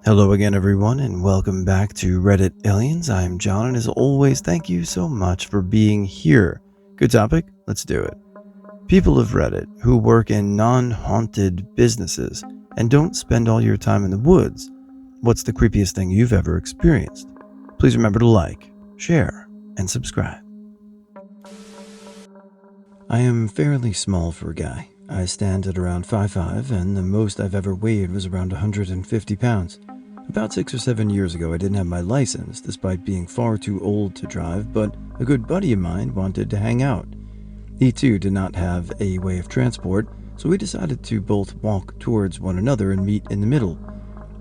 Hello again, everyone, and welcome back to Reddit Aliens. I'm John, and as always, thank you so much for being here. Good topic? Let's do it. People of Reddit who work in non-haunted businesses and don't spend all your time in the woods, what's the creepiest thing you've ever experienced? Please remember to like, share, and subscribe. I am fairly small for a guy. I stand at around 5'5", and the most I've ever weighed was around 150 pounds. About 6 or 7 years ago, I didn't have my license, despite being far too old to drive, but a good buddy of mine wanted to hang out. He too did not have a way of transport, so we decided to both walk towards one another and meet in the middle.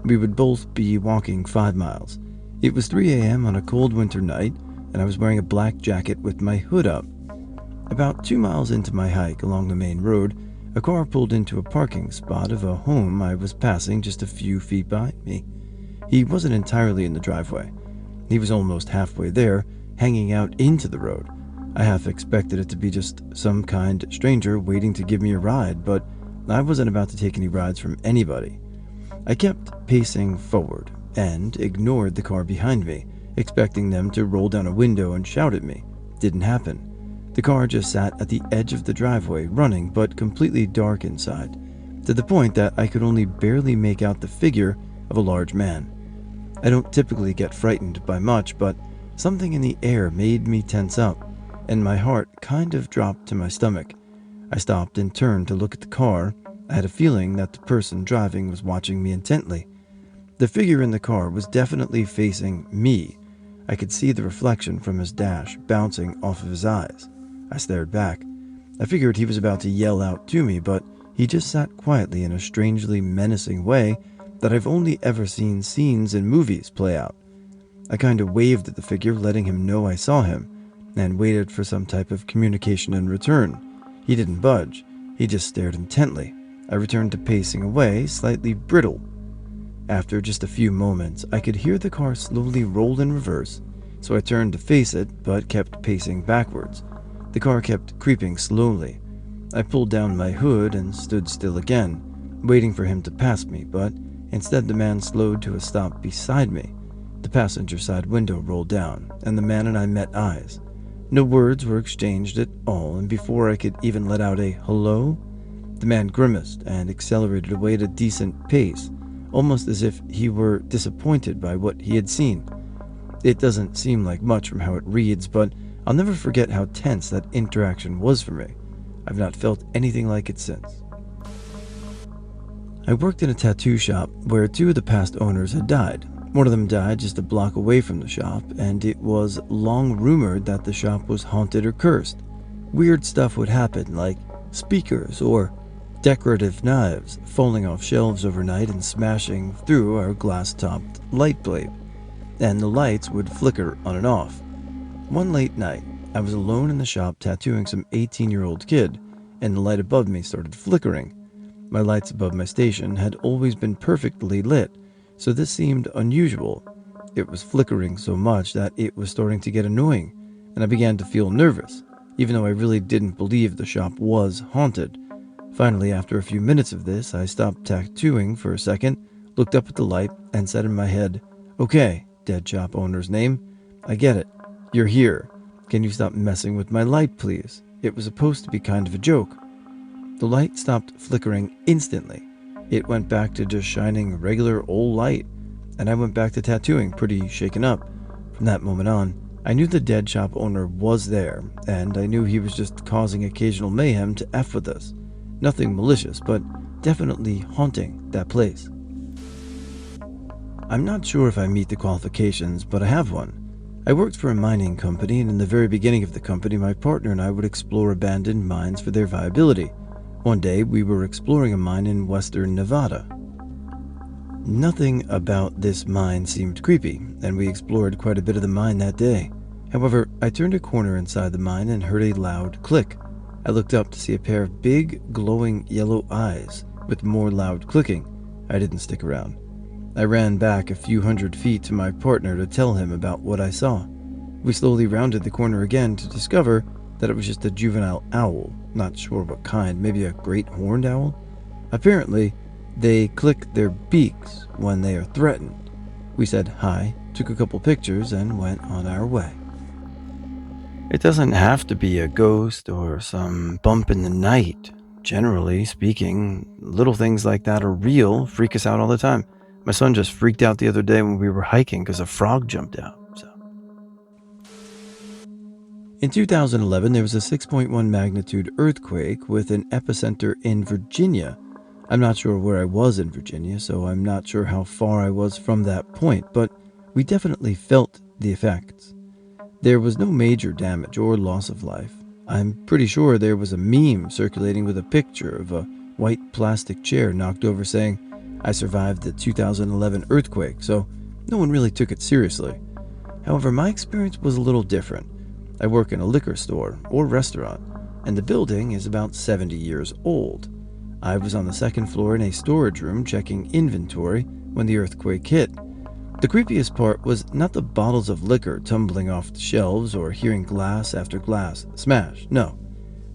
We would both be walking 5 miles. It was 3 a.m. on a cold winter night, and I was wearing a black jacket with my hood up. About 2 miles into my hike along the main road, a car pulled into a parking spot of a home I was passing just a few feet behind me. He wasn't entirely in the driveway. He was almost halfway there, hanging out into the road. I half expected it to be just some kind stranger waiting to give me a ride, but I wasn't about to take any rides from anybody. I kept pacing forward and ignored the car behind me, expecting them to roll down a window and shout at me. Didn't happen. The car just sat at the edge of the driveway, running but completely dark inside, to the point that I could only barely make out the figure of a large man. I don't typically get frightened by much, but something in the air made me tense up, and my heart kind of dropped to my stomach. I stopped and turned to look at the car. I had a feeling that the person driving was watching me intently. The figure in the car was definitely facing me. I could see the reflection from his dash bouncing off of his eyes. I stared back. I figured he was about to yell out to me, but he just sat quietly in a strangely menacing way that I've only ever seen scenes in movies play out. I kind of waved at the figure, letting him know I saw him, and waited for some type of communication in return. He didn't budge. He just stared intently. I returned to pacing away, slightly brittle. After just a few moments, I could hear the car slowly roll in reverse, so I turned to face it, but kept pacing backwards. The car kept creeping slowly. I pulled down my hood and stood still again, waiting for him to pass me, but instead the man slowed to a stop beside me. The passenger side window rolled down, and the man and I met eyes. No words were exchanged at all, and before I could even let out a hello, the man grimaced and accelerated away at a decent pace, almost as if he were disappointed by what he had seen. It doesn't seem like much from how it reads, but I'll never forget how tense that interaction was for me. I've not felt anything like it since. I worked in a tattoo shop where 2 of the past owners had died. One of them died just a block away from the shop, and it was long rumored that the shop was haunted or cursed. Weird stuff would happen, like speakers or decorative knives falling off shelves overnight and smashing through our glass-topped light bulb, and the lights would flicker on and off. One late night, I was alone in the shop tattooing some 18-year-old kid, and the light above me started flickering. My lights above my station had always been perfectly lit, so this seemed unusual. It was flickering so much that it was starting to get annoying, and I began to feel nervous, even though I really didn't believe the shop was haunted. Finally, after a few minutes of this, I stopped tattooing for a second, looked up at the light, and said in my head, "Okay, dead shop owner's name, I get it. You're here. Can you stop messing with my light, please? It was supposed to be kind of a joke." The light stopped flickering instantly. It went back to just shining regular old light, and I went back to tattooing, pretty shaken up. From that moment on, I knew the dead shop owner was there, and I knew he was just causing occasional mayhem to F with us. Nothing malicious, but definitely haunting that place. I'm not sure if I meet the qualifications, but I have one. I worked for a mining company, and in the very beginning of the company, my partner and I would explore abandoned mines for their viability. One day, we were exploring a mine in western Nevada. Nothing about this mine seemed creepy, and we explored quite a bit of the mine that day. However, I turned a corner inside the mine and heard a loud click. I looked up to see a pair of big, glowing yellow eyes with more loud clicking. I didn't stick around. I ran back a few hundred feet to my partner to tell him about what I saw. We slowly rounded the corner again to discover that it was just a juvenile owl, not sure what kind, maybe a great horned owl. Apparently, They click their beaks when they are threatened. We said hi, took a couple pictures, and went on our way. It doesn't have to be a ghost or some bump in the night. Generally speaking, little things like that are real, freak us out all the time. My son just freaked out the other day when we were hiking because a frog jumped out. In 2011, there was a 6.1 magnitude earthquake with an epicenter in Virginia. I'm not sure where I was in Virginia, so I'm not sure how far I was from that point, but we definitely felt the effects. There was no major damage or loss of life. I'm pretty sure there was a meme circulating with a picture of a white plastic chair knocked over saying, "I survived the 2011 earthquake," so no one really took it seriously. However, my experience was a little different. I work in a liquor store or restaurant, and the building is about 70 years old. I was on the second floor in a storage room checking inventory when the earthquake hit. The creepiest part was not the bottles of liquor tumbling off the shelves or hearing glass after glass smash. No.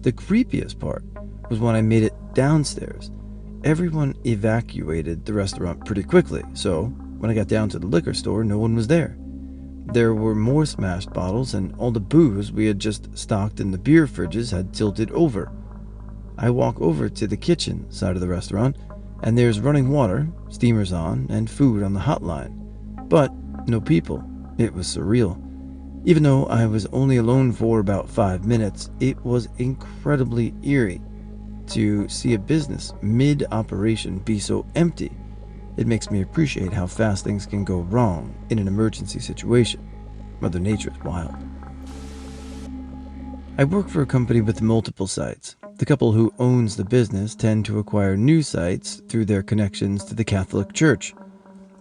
The creepiest part was when I made it downstairs. Everyone evacuated the restaurant pretty quickly, so when I got down to the liquor store, no one was there. There were more smashed bottles, and all the booze we had just stocked in the beer fridges had tilted over. I walk over to the kitchen side of the restaurant, and there's running water, steamers on, and food on the hotline. But no people. It was surreal. Even though I was only alone for about 5 minutes, it was incredibly eerie to see a business mid-operation be so empty. It makes me appreciate how fast things can go wrong in an emergency situation. Mother Nature is wild. I work for a company with multiple sites. The couple who owns the business tend to acquire new sites through their connections to the Catholic Church.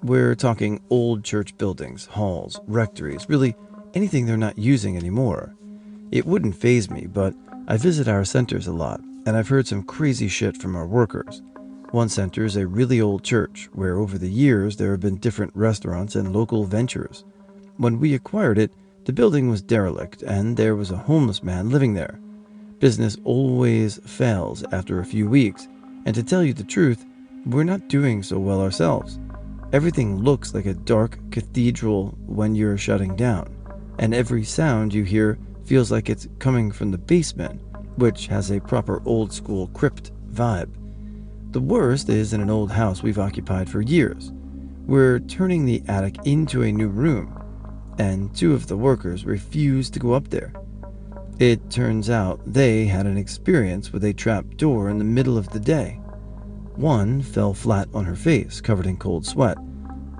We're talking old church buildings, halls, rectories, really anything they're not using anymore. It wouldn't faze me, but I visit our centers a lot, and I've heard some crazy shit from our workers. One center is a really old church, where over the years there have been different restaurants and local ventures. When we acquired it, the building was derelict, and there was a homeless man living there. Business always fails after a few weeks, and to tell you the truth, we're not doing so well ourselves. Everything looks like a dark cathedral when you're shutting down, and every sound you hear feels like it's coming from the basement, which has a proper old-school crypt vibe. The worst is in an old house we've occupied for years. We're turning the attic into a new room, and 2 of the workers refuse to go up there. It turns out they had an experience with a trap door in the middle of the day. One fell flat on her face, covered in cold sweat,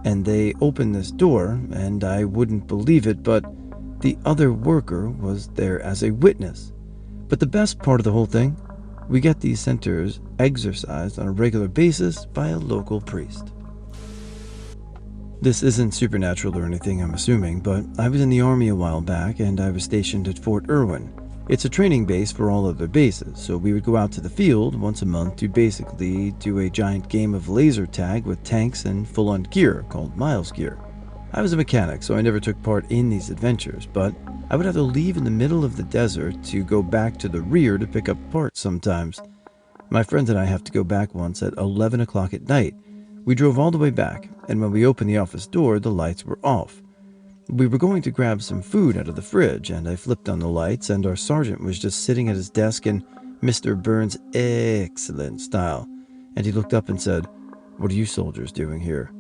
and they opened this door, and I wouldn't believe it, but the other worker was there as a witness. But the best part of the whole thing, we get these centers exorcised on a regular basis by a local priest. This isn't supernatural or anything, I'm assuming, but I was in the Army a while back, and I was stationed at Fort Irwin. It's a training base for all other bases, so we would go out to the field once a month to basically do a giant game of laser tag with tanks and full-on gear called Miles Gear. I was a mechanic, so I never took part in these adventures, but I would have to leave in the middle of the desert to go back to the rear to pick up parts sometimes. My friend and I have to go back once at 11 o'clock at night. We drove all the way back, and when we opened the office door, the lights were off. We were going to grab some food out of the fridge, and I flipped on the lights, and our sergeant was just sitting at his desk in Mr. Burns' excellent style, and he looked up and said, "What are you soldiers doing here?"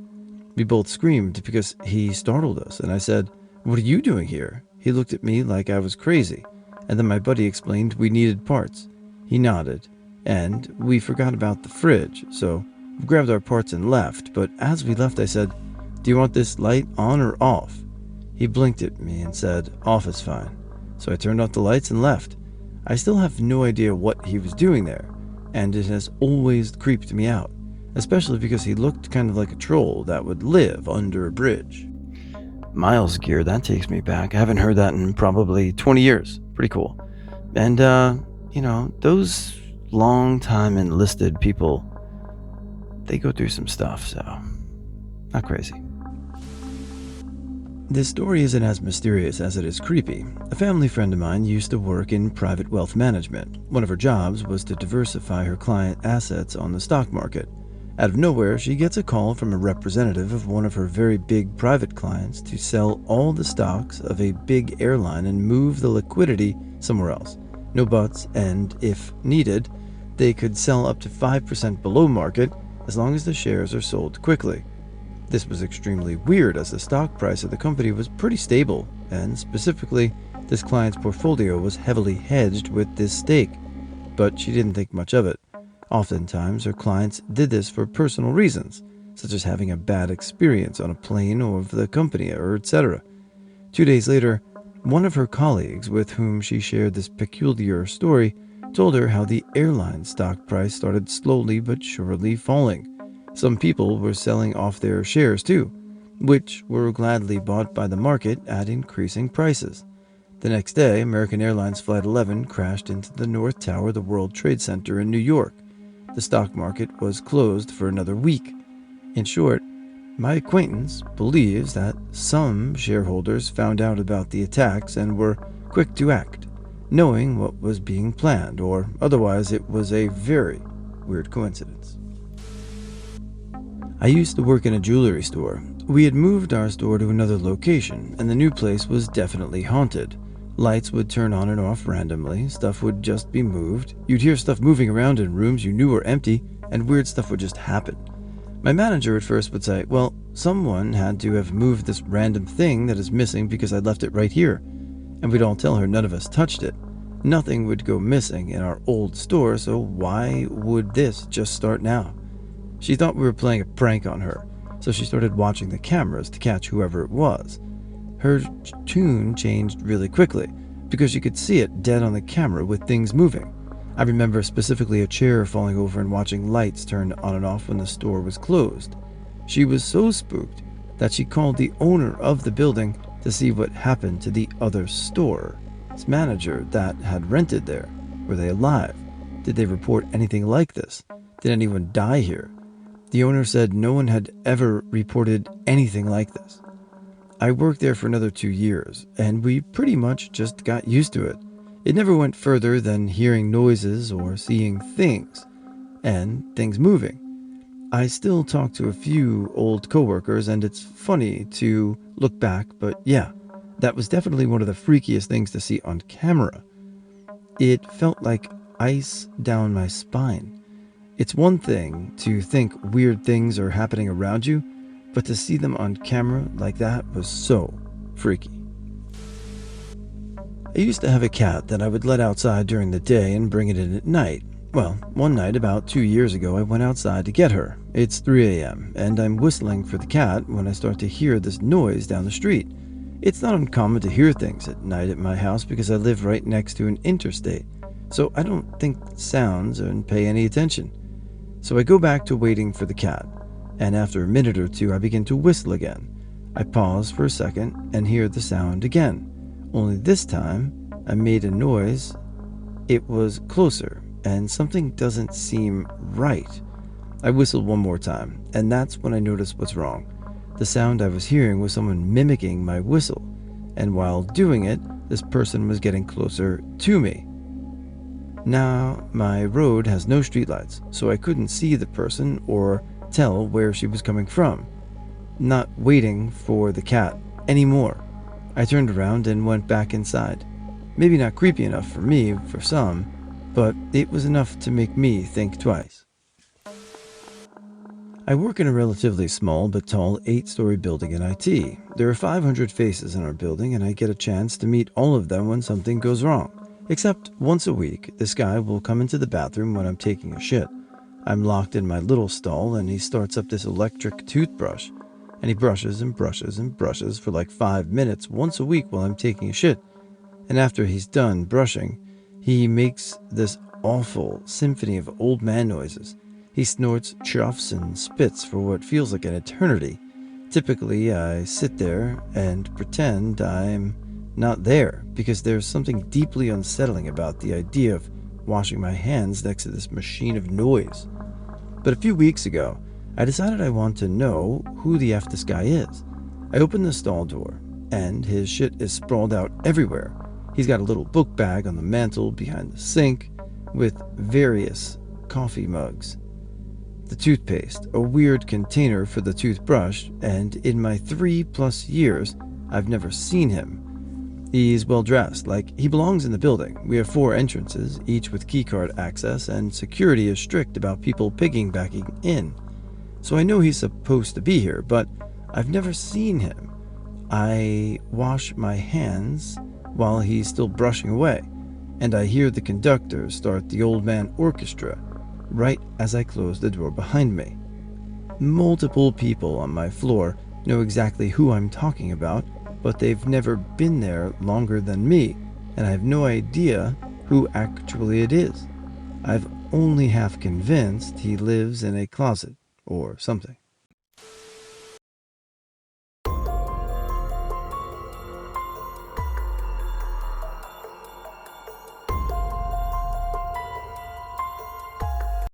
We both screamed because he startled us, and I said, "What are you doing here?" He looked at me like I was crazy, and then my buddy explained we needed parts. He nodded, and we forgot about the fridge, so we grabbed our parts and left, but as we left I said, "Do you want this light on or off?" He blinked at me and said, "Off is fine." So I turned off the lights and left. I still have no idea what he was doing there, and it has always creeped me out, especially because he looked kind of like a troll that would live under a bridge. Miles Gear, that takes me back. I haven't heard that in probably 20 years. Pretty cool. And, those long-time enlisted people, they go through some stuff, so not crazy. This story isn't as mysterious as it is creepy. A family friend of mine used to work in private wealth management. One of her jobs was to diversify her client assets on the stock market. Out of nowhere, she gets a call from a representative of one of her very big private clients to sell all the stocks of a big airline and move the liquidity somewhere else. No buts, and if needed, they could sell up to 5% below market as long as the shares are sold quickly. This was extremely weird as the stock price of the company was pretty stable, and specifically, this client's portfolio was heavily hedged with this stake, but she didn't think much of it. Oftentimes, her clients did this for personal reasons, such as having a bad experience on a plane or with the company, or etc. 2 days later, one of her colleagues with whom she shared this peculiar story told her how the airline stock price started slowly but surely falling. Some people were selling off their shares too, which were gladly bought by the market at increasing prices. The next day, American Airlines Flight 11 crashed into the North Tower of the World Trade Center in New York. The stock market was closed for another week. In short, my acquaintance believes that some shareholders found out about the attacks and were quick to act, knowing what was being planned, or otherwise it was a very weird coincidence. I used to work in a jewelry store. We had moved our store to another location, and the new place was definitely haunted. Lights would turn on and off randomly, stuff would just be moved, you'd hear stuff moving around in rooms you knew were empty, and weird stuff would just happen. My manager at first would say, well, someone had to have moved this random thing that is missing because I left it right here. And we'd all tell her none of us touched it. Nothing would go missing in our old store, so why would this just start now? She thought we were playing a prank on her, so she started watching the cameras to catch whoever it was. Her tune changed really quickly because you could see it dead on the camera with things moving. I remember specifically a chair falling over and watching lights turn on and off when the store was closed. She was so spooked that she called the owner of the building to see what happened to the other store. Its manager that had rented there. Were they alive? Did they report anything like this? Did anyone die here? The owner said no one had ever reported anything like this. I worked there for another 2 years, and we pretty much just got used to it. It never went further than hearing noises or seeing things, and things moving. I still talk to a few old coworkers, and it's funny to look back, but yeah, that was definitely one of the freakiest things to see on camera. It felt like ice down my spine. It's one thing to think weird things are happening around you, but to see them on camera like that was so freaky. I used to have a cat that I would let outside during the day and bring it in at night. Well, one night about 2 years ago, I went outside to get her. It's 3 a.m., and I'm whistling for the cat when I start to hear this noise down the street. It's not uncommon to hear things at night at my house because I live right next to an interstate, so I don't think sounds and pay any attention. So I go back to waiting for the cat, and after a minute or two I begin to whistle again. I pause for a second and hear the sound again, only this time I made a noise. It was closer, and something doesn't seem right. I whistled one more time, and that's when I noticed what's wrong. The sound I was hearing was someone mimicking my whistle, and while doing it, this person was getting closer to me. Now, my road has no streetlights, so I couldn't see the person or tell where she was coming from. Not waiting for the cat anymore. I turned around and went back inside. Maybe not creepy enough for me, for some, but it was enough to make me think twice. I work in a relatively small but tall 8-story building in IT. There are 500 faces in our building, and I get a chance to meet all of them when something goes wrong. Except once a week, this guy will come into the bathroom when I'm taking a shit. I'm locked in my little stall, and he starts up this electric toothbrush, and he brushes and brushes and brushes for like 5 minutes once a week while I'm taking a shit. And after he's done brushing, he makes this awful symphony of old man noises. He snorts, chuffs, and spits for what feels like an eternity. Typically, I sit there and pretend I'm not there because there's something deeply unsettling about the idea of washing my hands next to this machine of noise. But a few weeks ago, I decided I want to know who the F this guy is. I open the stall door, and his shit is sprawled out everywhere. He's got a little book bag on the mantle behind the sink with various coffee mugs. the toothpaste, a weird container for the toothbrush, and in my 3+ years, I've never seen him. He's well dressed, like he belongs in the building. We have 4 entrances, each with keycard access, and security is strict about people piggybacking in. So I know he's supposed to be here, but I've never seen him. I wash my hands while he's still brushing away, and I hear the conductor start the Old Man Orchestra right as I close the door behind me. Multiple people on my floor know exactly who I'm talking about, but they've never been there longer than me, and I have no idea who actually it is. I've only half convinced he lives in a closet or something.